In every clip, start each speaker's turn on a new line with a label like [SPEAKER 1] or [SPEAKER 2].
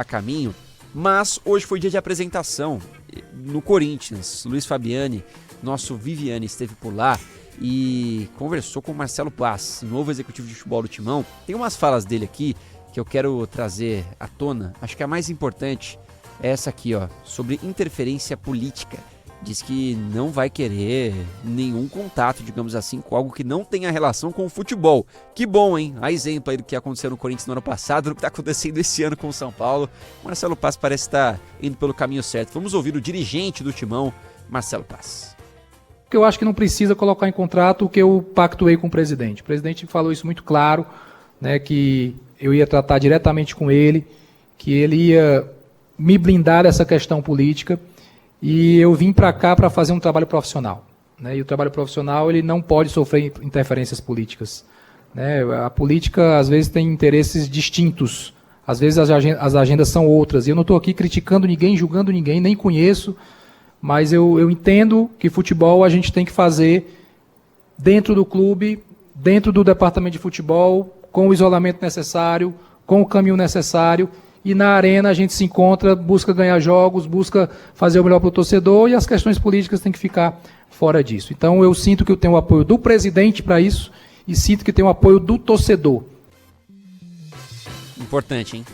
[SPEAKER 1] a caminho, mas hoje foi dia de apresentação no Corinthians. Luiz Fabiani, nosso Viviane, esteve por lá e conversou com o Marcelo Paz, novo executivo de futebol do Timão. Tem umas falas dele aqui que eu quero trazer à tona. Acho que a mais importante é essa aqui, ó, sobre interferência política. Diz que não vai querer nenhum contato, digamos assim, com algo que não tenha relação com o futebol. Que bom, hein? A exemplo aí do que aconteceu no Corinthians no ano passado, do que está acontecendo esse ano com o São Paulo. O Marcelo Paz parece estar indo pelo caminho certo. Vamos ouvir o dirigente do Timão, Marcelo Paz.
[SPEAKER 2] Eu acho que não precisa colocar em contrato o que eu pactuei com o presidente. O presidente falou isso muito claro, né, que eu ia tratar diretamente com ele, que ele ia me blindar dessa questão política. E eu vim para cá para fazer um trabalho profissional, né? E o trabalho profissional ele não pode sofrer interferências políticas, né? A política às vezes tem interesses distintos, às vezes as agendas são outras. E eu não estou aqui criticando ninguém, julgando ninguém, nem conheço, mas eu entendo que futebol a gente tem que fazer dentro do clube, dentro do departamento de futebol, com o isolamento necessário, com o caminho necessário. E na arena a gente se encontra, busca ganhar jogos, busca fazer o melhor para o torcedor e as questões políticas têm que ficar fora disso. Então eu sinto que eu tenho o apoio do presidente para isso e sinto que tenho o apoio do torcedor.
[SPEAKER 1] Importante, hein?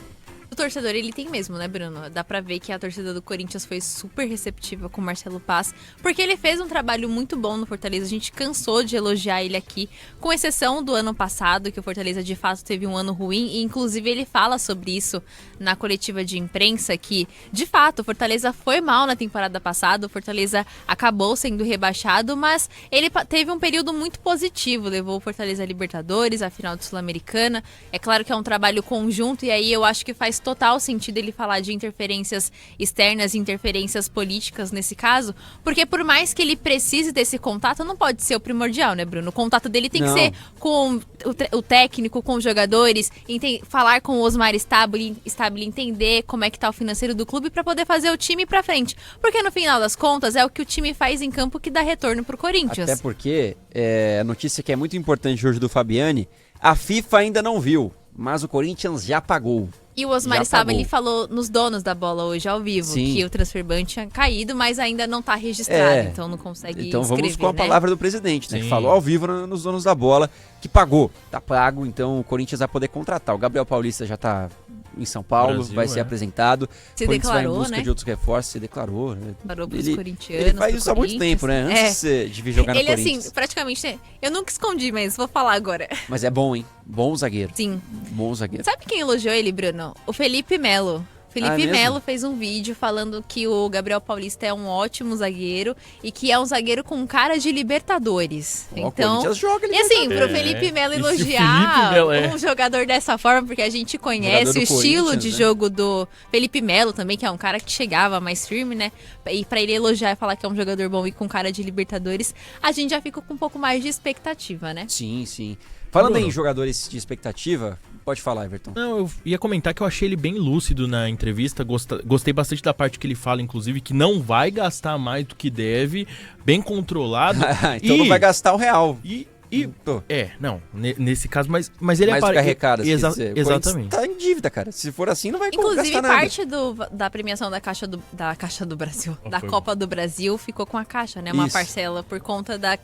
[SPEAKER 3] O torcedor, ele tem mesmo, né, Bruno? Dá pra ver que a torcida do Corinthians foi super receptiva com o Marcelo Paz, porque ele fez um trabalho muito bom no Fortaleza. A gente cansou de elogiar ele aqui, com exceção do ano passado, que o Fortaleza de fato teve um ano ruim, e inclusive ele fala sobre isso na coletiva de imprensa, que de fato o Fortaleza foi mal na temporada passada, o Fortaleza acabou sendo rebaixado, mas ele teve um período muito positivo, levou o Fortaleza à Libertadores, à final do Sul-Americana. É claro que é um trabalho conjunto, e aí eu acho que faz total sentido ele falar de interferências externas, interferências políticas nesse caso, porque por mais que ele precise desse contato, não pode ser o primordial, né, Bruno? O contato dele tem que ser com o técnico, com os jogadores, falar com o Osmar Stabile, entender como é que tá o financeiro do clube para poder fazer o time pra frente. Porque no final das contas é o que o time faz em campo que dá retorno pro Corinthians.
[SPEAKER 1] Até porque a notícia que é muito importante hoje do Fabiani, a FIFA ainda não viu, mas o Corinthians já pagou.
[SPEAKER 3] E o Osmar Stabile falou nos donos da bola hoje ao vivo, sim, que o transfer ban tinha caído, mas ainda não está registrado, então não consegue
[SPEAKER 1] então
[SPEAKER 3] escrever,
[SPEAKER 1] vamos com a palavra do presidente, né?
[SPEAKER 4] Sim.
[SPEAKER 1] Que falou ao vivo nos donos da bola, que pagou, tá pago, então o Corinthians vai poder contratar. O Gabriel Paulista já tá em São Paulo,
[SPEAKER 4] Brasil,
[SPEAKER 1] vai ser apresentado.
[SPEAKER 3] Se
[SPEAKER 1] o Corinthians
[SPEAKER 3] declarou,
[SPEAKER 1] vai em busca
[SPEAKER 3] né?
[SPEAKER 1] de outros reforços, se declarou, né?
[SPEAKER 3] Declarou pros corintianos.
[SPEAKER 1] Ele faz isso há muito tempo, né? Antes de vir jogar no Corinthians.
[SPEAKER 3] Ele, assim, praticamente, eu nunca escondi, mas vou falar agora.
[SPEAKER 1] Mas é bom, hein? Bom zagueiro.
[SPEAKER 3] Sim.
[SPEAKER 1] Bom zagueiro.
[SPEAKER 3] Sabe quem elogiou ele, Bruno? O Felipe Melo. Felipe Melo fez um vídeo falando que o Gabriel Paulista é um ótimo zagueiro e que é um zagueiro com cara de Libertadores. Então,
[SPEAKER 1] joga
[SPEAKER 3] e assim, pro Felipe Melo elogiar um jogador dessa forma, porque a gente conhece o estilo de jogo do Felipe Melo também, que é um cara que chegava mais firme, né? E pra ele elogiar e falar que é um jogador bom e com cara de Libertadores, a gente já fica com um pouco mais de expectativa, né?
[SPEAKER 1] Sim, sim. Falando em jogadores de expectativa, pode falar, Everton.
[SPEAKER 4] Não, eu ia comentar que eu achei ele bem lúcido na entrevista, gostei bastante da parte que ele fala, inclusive, que não vai gastar mais do que deve, bem controlado.
[SPEAKER 1] Então não vai gastar o real.
[SPEAKER 4] Nesse caso, mas ele
[SPEAKER 1] mais carregado,
[SPEAKER 4] exatamente.
[SPEAKER 1] Tá em dívida, cara. Se for assim, não vai
[SPEAKER 3] inclusive,
[SPEAKER 1] gastar nada.
[SPEAKER 3] parte da premiação da Caixa do Brasil, da Copa do Brasil, ficou com a Caixa, né? Uma parcela por conta da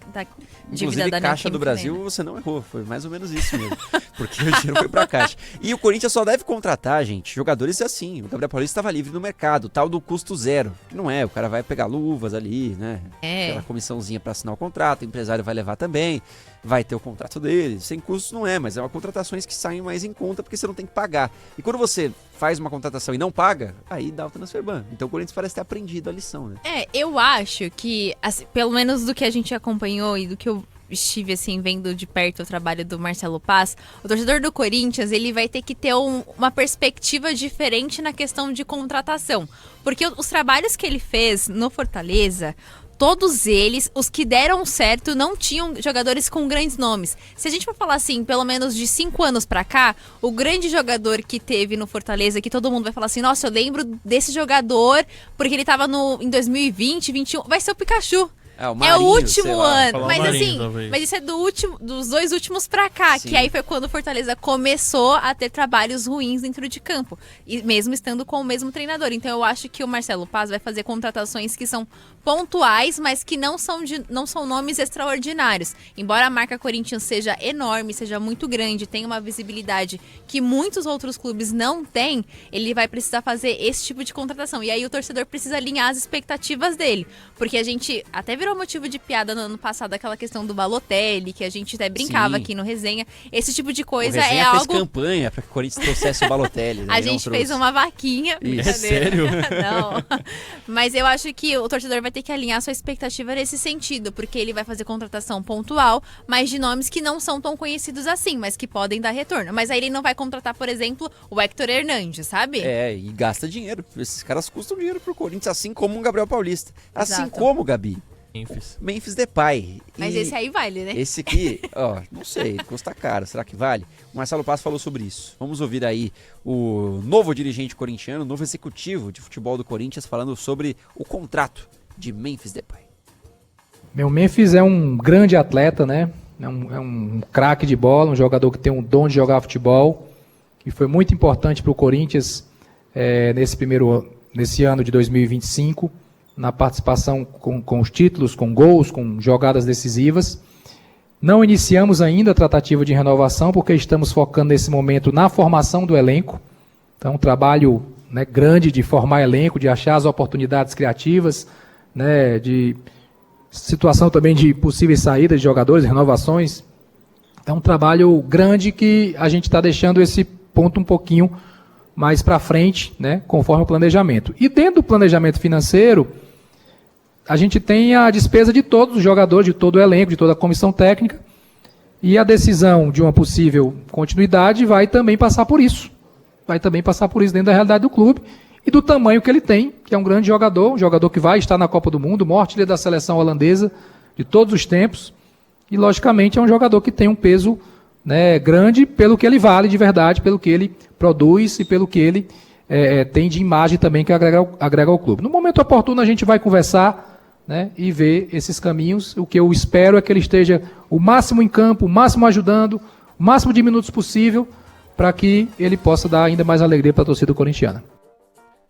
[SPEAKER 3] dívida da
[SPEAKER 1] Caixa do Brasil, né? Você não errou. Foi mais ou menos isso mesmo. Porque o dinheiro foi pra Caixa. E o Corinthians só deve contratar, gente, jogadores assim. O Gabriel Paulista estava livre no mercado, tal do custo zero. Que não é, o cara vai pegar luvas ali, né? Aquela comissãozinha pra assinar o contrato, o empresário vai levar também. Vai ter o contrato dele, sem custos não é, mas é uma contratações que saem mais em conta porque você não tem que pagar. E quando você faz uma contratação e não paga, aí dá o transfer ban. Então o Corinthians parece ter aprendido a lição, né?
[SPEAKER 3] Eu acho que, assim, pelo menos do que a gente acompanhou e do que eu estive, assim, vendo de perto o trabalho do Marcelo Paz, o torcedor do Corinthians, ele vai ter que ter uma perspectiva diferente na questão de contratação. Porque os trabalhos que ele fez no Fortaleza, todos eles, os que deram certo, não tinham jogadores com grandes nomes. Se a gente for falar assim, pelo menos de 5 anos pra cá, o grande jogador que teve no Fortaleza, que todo mundo vai falar assim, nossa, eu lembro desse jogador, porque ele tava em 2020, 2021, vai ser o Pikachu.
[SPEAKER 1] O
[SPEAKER 3] É o
[SPEAKER 1] Marinho, sei
[SPEAKER 3] último
[SPEAKER 1] lá.
[SPEAKER 3] ano.
[SPEAKER 4] Falar o
[SPEAKER 3] Mas
[SPEAKER 4] Marinho,
[SPEAKER 3] assim,
[SPEAKER 4] talvez.
[SPEAKER 3] mas isso é dos 2 últimos pra cá.
[SPEAKER 1] Sim.
[SPEAKER 3] Que aí foi quando o Fortaleza começou a ter trabalhos ruins dentro de campo. E mesmo estando com o mesmo treinador. Então eu acho que o Marcelo Paz vai fazer contratações que são pontuais, mas que não são nomes extraordinários. Embora a marca Corinthians seja enorme, seja muito grande, tenha uma visibilidade que muitos outros clubes não têm, ele vai precisar fazer esse tipo de contratação. E aí o torcedor precisa alinhar as expectativas dele. Porque a gente até virou motivo de piada no ano passado, aquela questão do Balotelli, que a gente até brincava
[SPEAKER 1] Sim.
[SPEAKER 3] aqui no Resenha. Esse tipo de
[SPEAKER 1] O
[SPEAKER 3] coisa
[SPEAKER 1] Resenha
[SPEAKER 3] é
[SPEAKER 1] fez
[SPEAKER 3] algo...
[SPEAKER 1] campanha para que o Corinthians trouxesse o Balotelli. Né?
[SPEAKER 3] A
[SPEAKER 1] Ele não
[SPEAKER 3] gente fez
[SPEAKER 1] trouxe.
[SPEAKER 3] uma vaquinha.
[SPEAKER 1] Isso.
[SPEAKER 3] brincadeira.
[SPEAKER 4] É sério?
[SPEAKER 3] Não. Mas eu acho que o torcedor vai ter que alinhar sua expectativa nesse sentido, porque ele vai fazer contratação pontual, mas de nomes que não são tão conhecidos assim, mas que podem dar retorno. Mas aí ele não vai contratar, por exemplo, o Héctor Hernandes, sabe?
[SPEAKER 1] E gasta dinheiro. Esses caras custam dinheiro pro Corinthians, assim como o Gabriel Paulista. Assim
[SPEAKER 3] Exato.
[SPEAKER 1] como, Gabi,
[SPEAKER 4] Memphis.
[SPEAKER 1] Memphis Depay.
[SPEAKER 3] Mas
[SPEAKER 1] E
[SPEAKER 3] esse aí vale, né?
[SPEAKER 1] esse aqui, não sei, custa caro. Será que vale? O Marcelo Paz falou sobre isso. Vamos ouvir aí o novo dirigente corintiano, o novo executivo de futebol do Corinthians, falando sobre o contrato de Memphis Depay.
[SPEAKER 2] Meu Memphis é um grande atleta, né? É um craque de bola, um jogador que tem um dom de jogar futebol, e foi muito importante para o Corinthians nesse ano de 2025, na participação com os títulos, com gols, com jogadas decisivas. Não iniciamos ainda a tratativa de renovação, porque estamos focando nesse momento na formação do elenco. Então, um trabalho, né, grande de formar elenco, de achar as oportunidades criativas, né, de situação também de possíveis saídas de jogadores, renovações. É um trabalho grande que a gente está deixando esse ponto um pouquinho mais para frente, né, conforme o planejamento. E dentro do planejamento financeiro, a gente tem a despesa de todos os jogadores, de todo o elenco, de toda a comissão técnica, e a decisão de uma possível continuidade vai também passar por isso. Vai também passar por isso dentro da realidade do clube e do tamanho que ele tem, que é um grande jogador, um jogador que vai estar na Copa do Mundo, maior artilheiro da seleção holandesa de todos os tempos, e logicamente é um jogador que tem um peso, né, grande pelo que ele vale de verdade, pelo que ele produz e pelo que ele tem de imagem também que agrega ao clube. No momento oportuno a gente vai conversar, né, e ver esses caminhos. O que eu espero é que ele esteja o máximo em campo, o máximo ajudando, o máximo de minutos possível, para que ele possa dar ainda mais alegria para a torcida corintiana.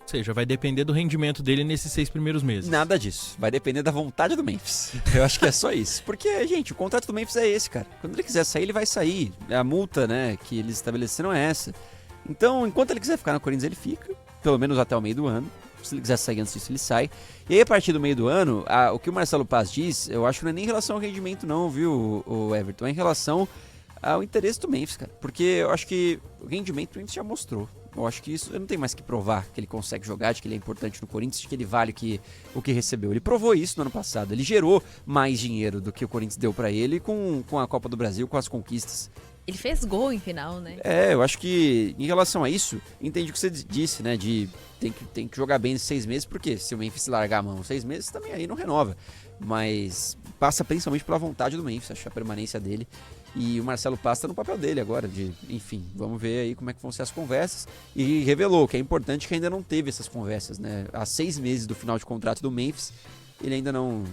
[SPEAKER 4] Ou seja, vai depender do rendimento dele nesses 6 primeiros meses.
[SPEAKER 1] Nada disso. Vai depender da vontade do Memphis. Eu acho que é só isso. Porque, gente, o contrato do Memphis é esse, cara. Quando ele quiser sair, ele vai sair. A multa, né, que eles estabeleceram é essa. Então, enquanto ele quiser ficar no Corinthians, ele fica. Pelo menos até o meio do ano. Se ele quiser sair antes disso, ele sai. E aí, a partir do meio do ano, o que o Marcelo Paz diz, eu acho que não é nem em relação ao rendimento não, viu, o Everton? É em relação ao interesse do Memphis, cara. Porque eu acho que o rendimento do Memphis já mostrou. Eu acho que isso, eu não tenho mais que provar que ele consegue jogar, de que ele é importante no Corinthians, de que ele vale o que recebeu. Ele provou isso no ano passado. Ele gerou mais dinheiro do que o Corinthians deu pra ele com a Copa do Brasil, com as conquistas.
[SPEAKER 3] Ele fez gol em final, né?
[SPEAKER 1] Eu acho que em relação a isso, entendi o que você disse, né? De tem que jogar bem nesses 6 meses, porque se o Memphis largar a mão 6 meses, também aí não renova. Mas passa principalmente pela vontade do Memphis, acho a permanência dele. E o Marcelo Paz tá no papel dele agora, enfim, vamos ver aí como é que vão ser as conversas. E revelou que é importante que ainda não teve essas conversas, né? Há 6 meses do final de contrato do Memphis, ele ainda não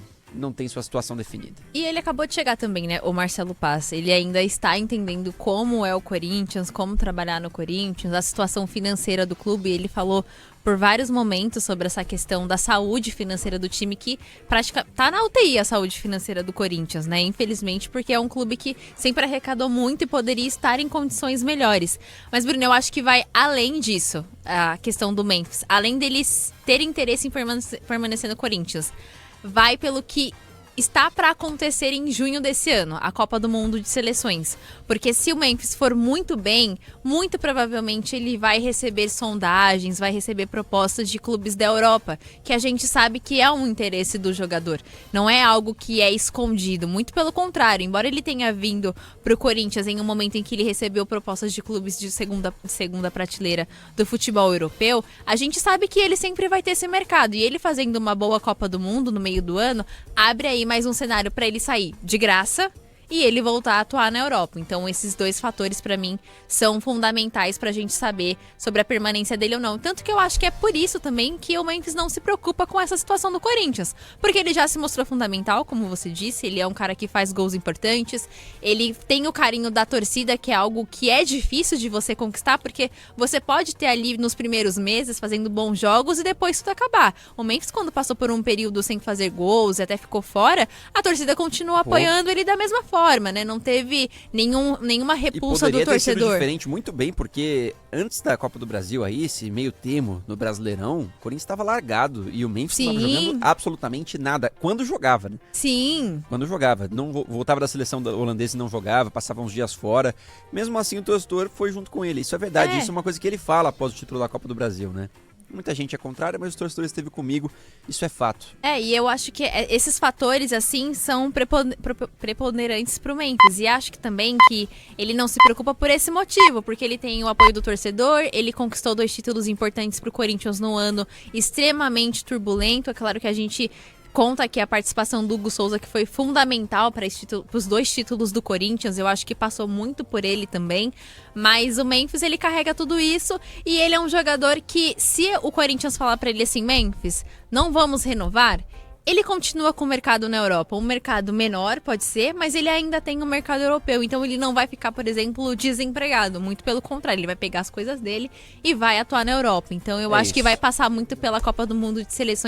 [SPEAKER 1] tem sua situação definida.
[SPEAKER 3] E ele acabou de chegar também, né, o Marcelo Paz. Ele ainda está entendendo como é o Corinthians, como trabalhar no Corinthians, a situação financeira do clube. Ele falou por vários momentos sobre essa questão da saúde financeira do time, que tá na UTI a saúde financeira do Corinthians, né? Infelizmente, porque é um clube que sempre arrecadou muito e poderia estar em condições melhores. Mas, Bruno, eu acho que vai além disso, a questão do Memphis. Além deles terem interesse em permanecer no Corinthians, vai pelo que está para acontecer em junho desse ano, a Copa do Mundo de Seleções. Porque se o Memphis for muito bem, muito provavelmente ele vai receber sondagens, vai receber propostas de clubes da Europa, que a gente sabe que é um interesse do jogador. Não é algo que é escondido, muito pelo contrário. Embora ele tenha vindo para o Corinthians em um momento em que ele recebeu propostas de clubes de segunda prateleira do futebol europeu, a gente sabe que ele sempre vai ter esse mercado. E ele fazendo uma boa Copa do Mundo no meio do ano, abre aí mais um cenário para ele sair de graça e ele voltar a atuar na Europa. Então esses dois fatores pra mim são fundamentais pra gente saber sobre a permanência dele ou não. Tanto que eu acho que é por isso também que o Memphis não se preocupa com essa situação do Corinthians, porque ele já se mostrou fundamental, como você disse, ele é um cara que faz gols importantes, ele tem o carinho da torcida, que é algo que é difícil de você conquistar, porque você pode ter ali nos primeiros meses fazendo bons jogos e depois tudo acabar. O Memphis, quando passou por um período sem fazer gols e até ficou fora, a torcida continuou apoiando ele da mesma forma, né? Não teve nenhuma repulsa do torcedor.
[SPEAKER 1] Ter sido diferente muito bem, porque antes da Copa do Brasil aí, esse meio termo no Brasileirão, o Corinthians estava largado e o Memphis não estava jogando absolutamente nada. Quando jogava, né?
[SPEAKER 3] Sim.
[SPEAKER 1] Quando jogava. Não voltava da seleção holandesa e não jogava, passava uns dias fora. Mesmo assim, o torcedor foi junto com ele. Isso é verdade. Isso é uma coisa que ele fala após o título da Copa do Brasil, né? Muita gente é contrária, mas os torcedores esteve comigo, isso é fato.
[SPEAKER 3] E eu acho que esses fatores, assim, são preponderantes pro Memphis. E acho que também que ele não se preocupa por esse motivo, porque ele tem o apoio do torcedor, ele conquistou 2 títulos importantes pro Corinthians no ano extremamente turbulento. É claro que a gente conta aqui a participação do Hugo Souza, que foi fundamental para os 2 títulos do Corinthians. Eu acho que passou muito por ele também. Mas o Memphis, ele carrega tudo isso e ele é um jogador que, se o Corinthians falar para ele assim, Memphis, não vamos renovar, ele continua com o mercado na Europa. Um mercado menor, pode ser, mas ele ainda tem um mercado europeu. Então ele não vai ficar, por exemplo, desempregado. Muito pelo contrário, ele vai pegar as coisas dele e vai atuar na Europa. Então eu acho que vai passar muito pela Copa do Mundo de Seleções